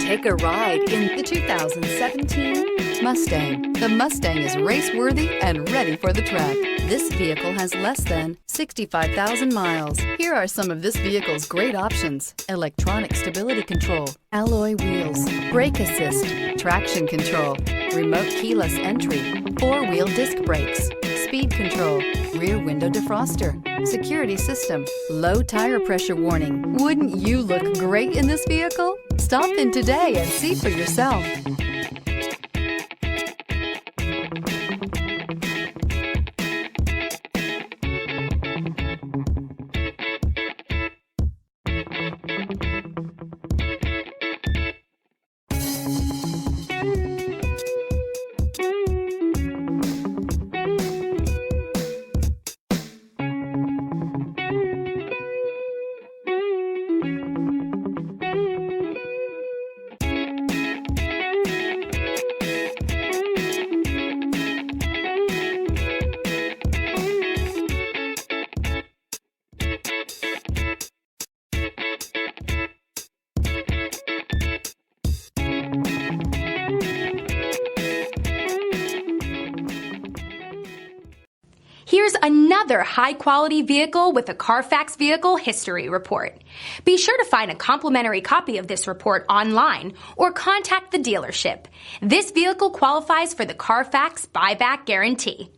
Take a ride in the 2017 Mustang. The Mustang is race-worthy and ready for the track. This vehicle has less than 65,000 miles. Here are some of this vehicle's great options: electronic stability control, alloy wheels, brake assist, traction control, remote keyless entry, four-wheel disc brakes, speed control, rear window defroster, security system, low tire pressure warning. Wouldn't you look great in this vehicle? Stop in today and see for yourself. Here's another high-quality vehicle with a Carfax Vehicle History Report. Be sure to find a complimentary copy of this report online or contact the dealership. This vehicle qualifies for the Carfax Buyback Guarantee.